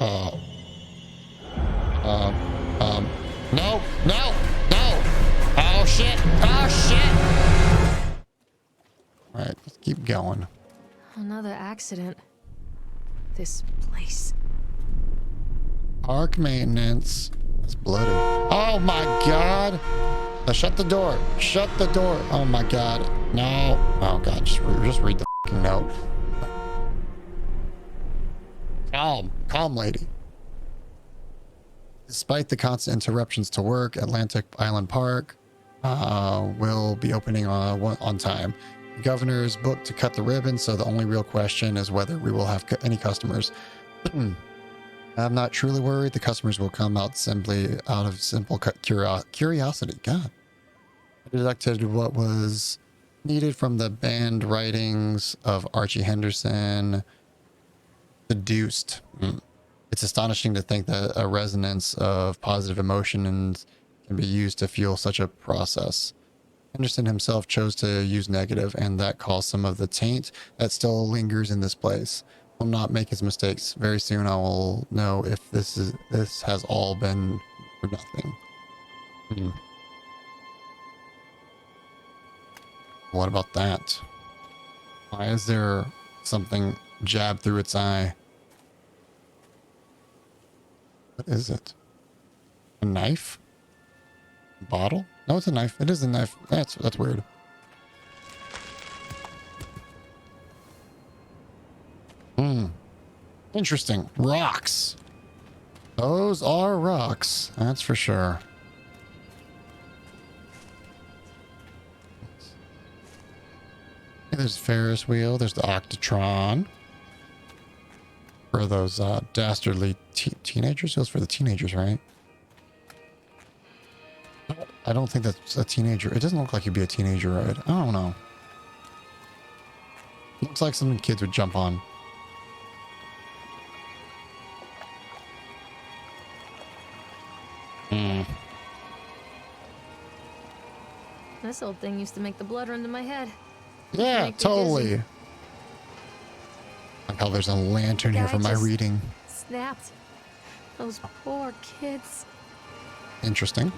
No, no, no. Oh shit. Oh shit. All right, let's keep going. Another accident. This place. Park maintenance. It's bloody. Oh my god. Now shut the door. Shut the door. Oh my god. No. Oh god, just read the fucking note. Calm. Calm, lady. Despite the constant interruptions to work, Atlantic Island Park will be opening on time. The governor is booked to cut the ribbon, so the only real question is whether we will have any customers. I'm not truly worried. The customers will come out simply out of simple curiosity. God. I deducted what was needed from the banned writings of Archie Henderson. Seduced. It's astonishing to think that a resonance of positive emotions can be used to fuel such a process. Henderson himself chose to use negative, and that caused some of the taint that still lingers in this place. Will not make his mistakes. Very soon I will know if this has all been for nothing. What about that? Why is there something jabbed through its eye? What is it? A knife? A bottle? No, it's a knife. It is a knife. That's weird. Interesting. Rocks. Those are rocks. That's for sure. There's the Ferris wheel. There's the Octotron. For those dastardly teenagers? It was for the teenagers, right? I don't think that's a teenager. It doesn't look like you'd be a teenager, right? I don't know. Looks like something kids would jump on. This old thing used to make the blood run to my head. Yeah, totally. Like how there's a lantern here for my reading. Snapped. Those poor kids. Interesting.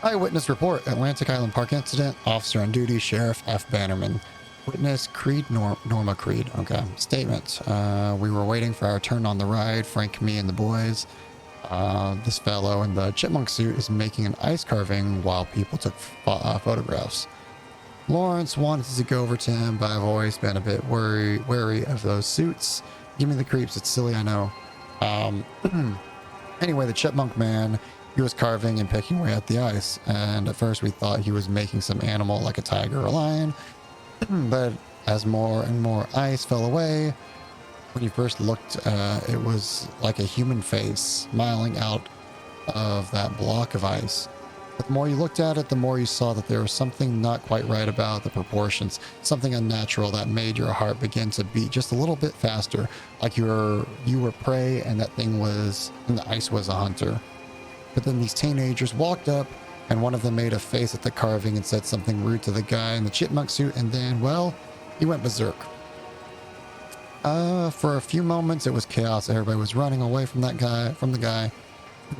Eyewitness report. Atlantic Island Park incident. Officer on duty, Sheriff F. Bannerman. Witness Creed, Norma Creed. Okay. Statement. We were waiting for our turn on the ride. Frank, me, and the boys. This fellow in the chipmunk suit is making an ice carving while people took photographs. Lawrence wanted to go over to him, but I've always been a bit wary of those suits. Give me the creeps. It's silly, I know. Anyway, the chipmunk man, he was carving and picking away at the ice. And at first we thought he was making some animal like a tiger or a lion. But as more and more ice fell away, when you first looked, it was like a human face smiling out of that block of ice. But the more you looked at it, the more you saw that there was something not quite right about the proportions, something unnatural that made your heart begin to beat just a little bit faster, like you were prey and that thing was, and the ice was a hunter. But then these teenagers walked up, and one of them made a face at the carving and said something rude to the guy in the chipmunk suit, and then, well, he went berserk. For a few moments, it was chaos. Everybody was running away from the guy.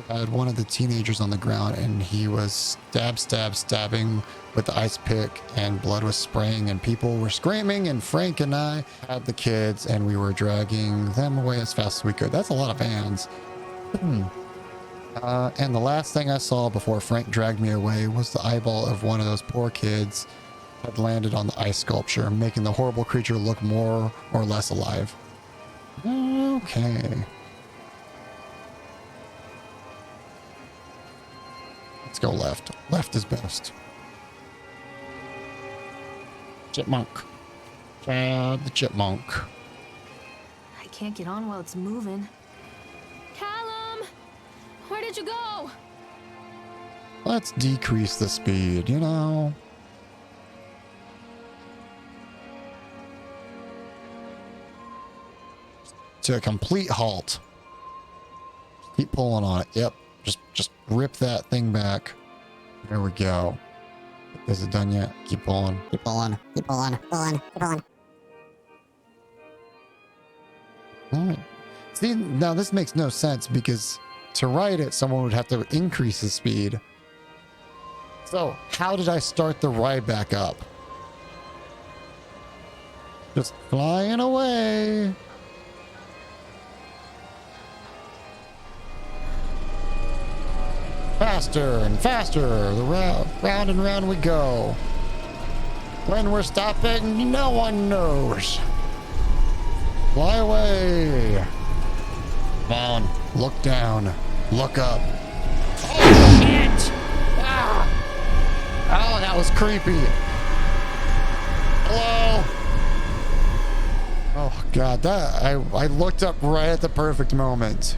I had one of the teenagers on the ground, and he was stabbing with the ice pick, and blood was spraying, and people were screaming, and Frank and I had the kids, and we were dragging them away as fast as we could. That's a lot of hands. And the last thing I saw before Frank dragged me away was the eyeball of one of those poor kids had landed on the ice sculpture, making the horrible creature look more or less alive. Okay. Let's go left. Left is best. Chipmunk. Chad the chipmunk. I can't get on while it's moving. Callum! Where did you go? Let's decrease the speed, you know. To a complete halt. Keep pulling on it. Yep. Just rip that thing back. There we go. Is it done yet? Keep pulling. Keep pulling. Keep pulling. Pulling. Keep pulling. All right. See, now this makes no sense because to ride it, someone would have to increase the speed. So how did I start the ride back up? Just flying away. Faster and faster. The round and round we go. When we're stopping, no one knows. Fly away. Come on. Look down. Look up. Oh, shit! Ah! Oh, that was creepy. Hello? Oh, God. I looked up right at the perfect moment.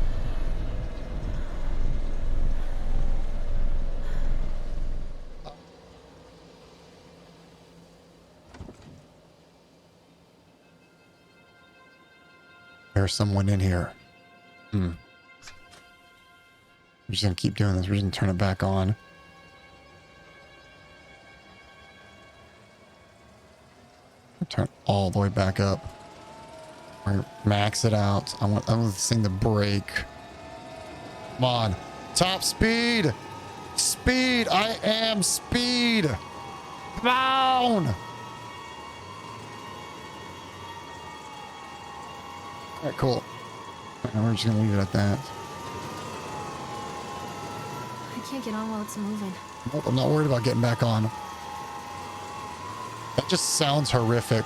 There's someone in here. I'm just gonna keep doing this. We're just gonna turn it back on. Turn it all the way back up. Or max it out. I want this thing to break. Come on. Top speed! Speed! I am speed! Down! Alright, cool. We're just gonna leave it at that. I can't get on while it's moving. Nope, I'm not worried about getting back on. That just sounds horrific.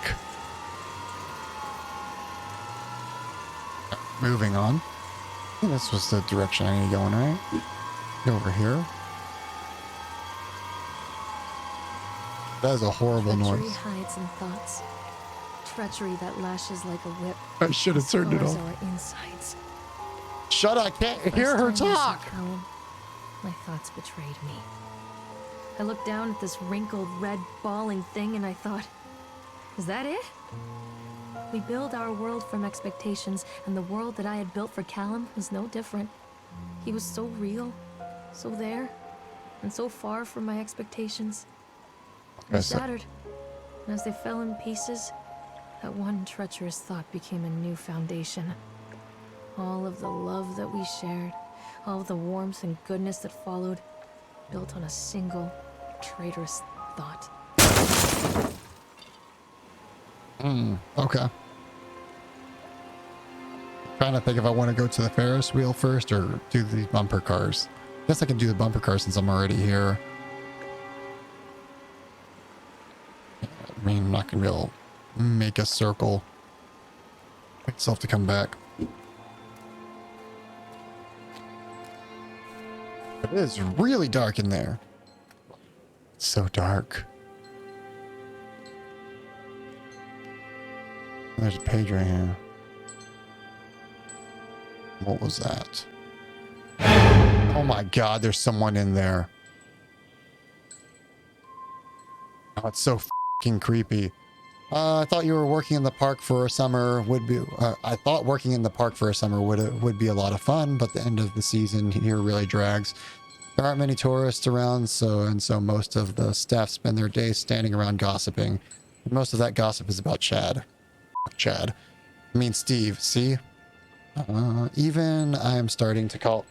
Moving on. I think this was the direction I need to go in, right? Get over here. That is a horrible Treachery noise. hides in thoughts. Treachery that lashes like a whip. I should have turned it Scars off. our insides. Shut up, I can't hear her First time I saw talk. Callum, my thoughts betrayed me. I looked down at this wrinkled, red, bawling thing and I thought, is that it? We build our world from expectations, and the world that I had built for Callum was no different. He was so real, so there, and so far from my expectations. They shattered, and as they fell in pieces, that one treacherous thought became a new foundation. All of the love that we shared, all of the warmth and goodness that followed, built on a single traitorous thought. Okay. Trying to think if I want to go to the Ferris wheel first or do the bumper cars. Guess I can do the bumper cars since I'm already here. I mean, I'm not gonna be able to make a circle. Wait itself to come back. It is really dark in there. It's so dark. There's a page right here. What was that? Oh my God, there's someone in there. Oh, it's so fucking creepy. I thought you were working in the park for a summer would be. I thought working in the park for a summer would be a lot of fun, but the end of the season here really drags. There aren't many tourists around, so most of the staff spend their days standing around gossiping. And most of that gossip is about Chad. Chad. I mean Steve. See? Even I am starting to call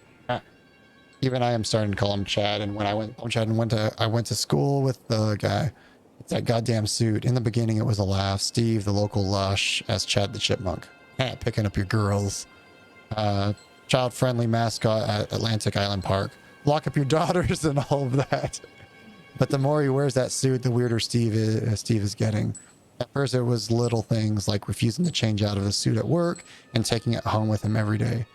him Chad. And when I went to school with the guy. It's that goddamn suit. In the beginning, it was a laugh. Steve, the local lush, as Chad the Chipmunk. Picking up your girls. Child-friendly mascot at Atlantic Island Park. Lock up your daughters and all of that. But the more he wears that suit, the weirder Steve is getting. At first, it was little things like refusing to change out of the suit at work and taking it home with him every day.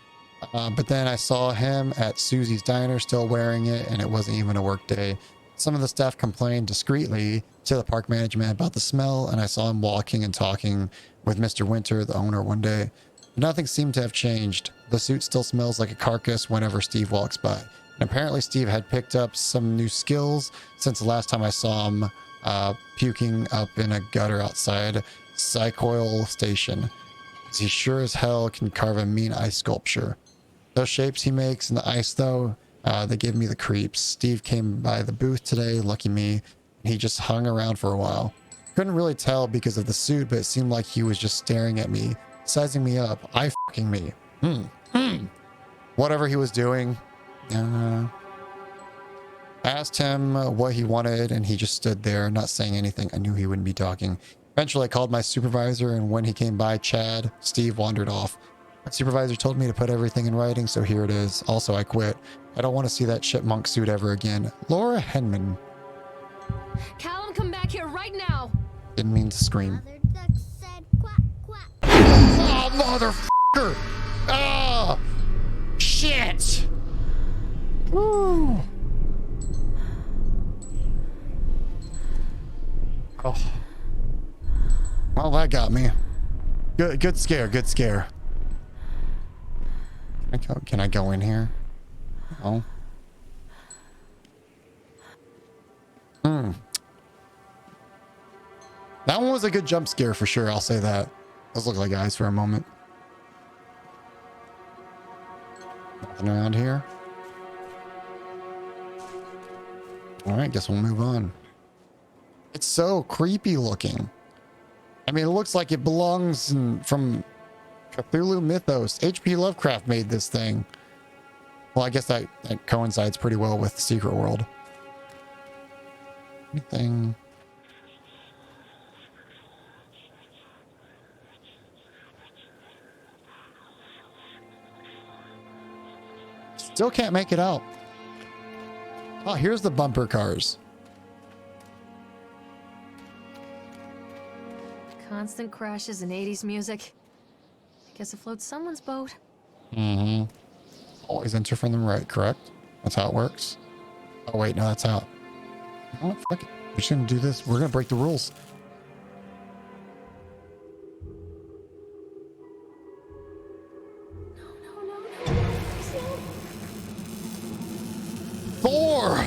But then I saw him at Susie's Diner still wearing it, and it wasn't even a work day. Some of the staff complained discreetly to the park management about the smell, and I saw him walking and talking with Mr. Winter, the owner, one day. But nothing seemed to have changed. The suit still smells like a carcass whenever Steve walks by. And apparently Steve had picked up some new skills since the last time I saw him puking up in a gutter outside Psychoil Station. He sure as hell can carve a mean ice sculpture. Those shapes he makes in the ice, though, they give me the creeps. Steve came by the booth today, lucky me. He just hung around for a while. Couldn't really tell because of the suit, but it seemed like he was just staring at me, sizing me up, eye-fucking me. Whatever he was doing. I asked him what he wanted, and he just stood there, not saying anything. I knew he wouldn't be talking. Eventually, I called my supervisor, and when he came by, Steve wandered off. My supervisor told me to put everything in writing, so here it is. Also, I quit. I don't want to see that chipmunk suit ever again. Laura Henman. Callum, come back here right now. Didn't mean to scream. Mother duck said quack, quack. Oh, motherfucker! Ah! Shit! Woo! Oh. Well, that got me. Good scare, good scare. Can I go in here? No. That one was a good jump scare for sure, I'll say that. Let's look like eyes for a moment. Nothing around here. Alright, guess we'll move on. It's so creepy looking. I mean, it looks like it belongs from Cthulhu mythos. H.P. Lovecraft made this thing. Well, I guess that coincides pretty well with Secret World. Anything? Still can't make it out. Oh, here's the bumper cars. Constant crashes and 80s music. I guess it floats someone's boat. Mm-hmm. Always enter from the right, correct? That's how it works. Oh, wait, no, that's out. Oh, fuck it. We're just gonna do this. We're gonna break the rules. Thor!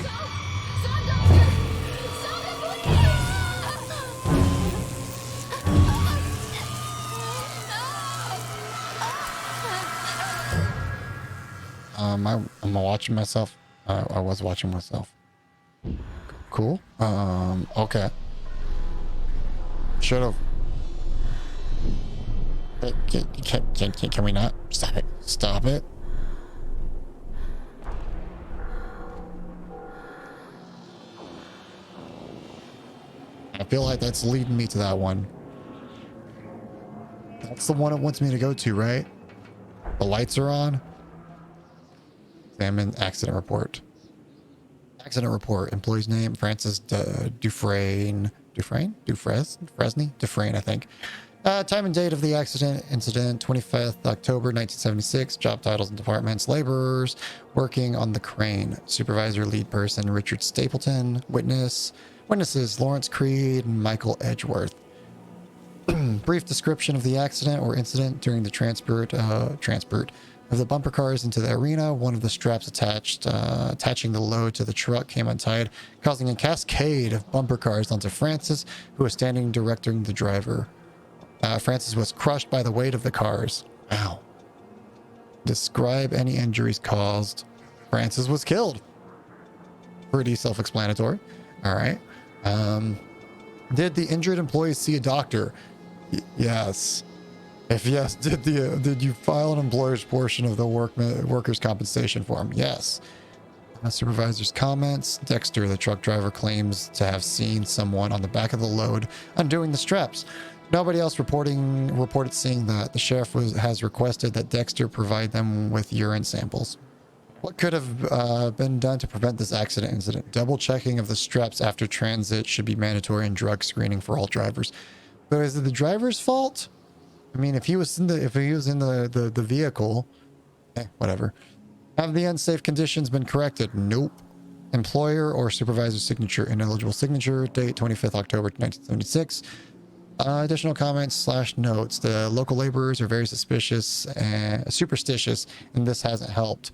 I'm watching myself. I was watching myself. Cool. Okay. Should have. Can we not? Stop it. Stop it. I feel like that's leading me to that one. That's the one it wants me to go to, right? The lights are on. Examine accident report. Accident report. Employee's name, Francis Dufresne, I think. Time and date of the incident, 25th October 1976. Job titles and departments, laborers working on the crane. Supervisor, lead person, Richard Stapleton. Witnesses, Lawrence Creed and Michael Edgeworth. Brief description of the accident or incident during the transport of the bumper cars into the arena. One of the straps attaching the load to the truck came untied, causing a cascade of bumper cars onto Francis, who was standing directing the driver. Francis was crushed by the weight of the cars. Wow. Describe any injuries caused. Francis was killed. Pretty self-explanatory. All right. Did the injured employees see a doctor? Yes. If yes, did you file an employer's portion of the workers' compensation form? Yes. Supervisor's comments. Dexter, the truck driver, claims to have seen someone on the back of the load undoing the straps. Nobody else reported seeing that. The sheriff has requested that Dexter provide them with urine samples. What could have been done to prevent this incident? Double checking of the straps after transit should be mandatory, and drug screening for all drivers. But is it the driver's fault? I mean, if he was in the vehicle, whatever. Have the unsafe conditions been corrected? Nope. Employer or supervisor signature, ineligible signature, date 25th October 1976. Additional comments / notes. The local laborers are very superstitious, and this hasn't helped.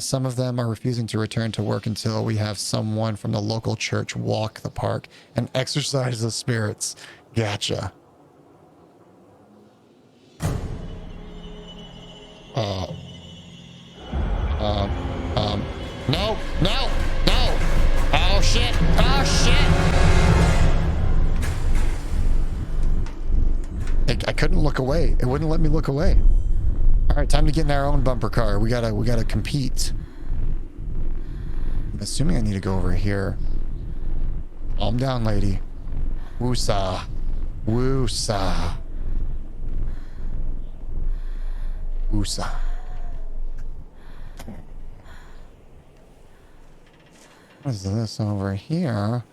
Some of them are refusing to return to work until we have someone from the local church walk the park and exorcise the spirits. Gotcha. No. Oh shit. I couldn't look away. It wouldn't let me look away. All right, time to get in our own bumper car. We gotta compete. I'm assuming I need to go over here. Calm down, lady. Woosah. Woosah. Woosah. What is this over here?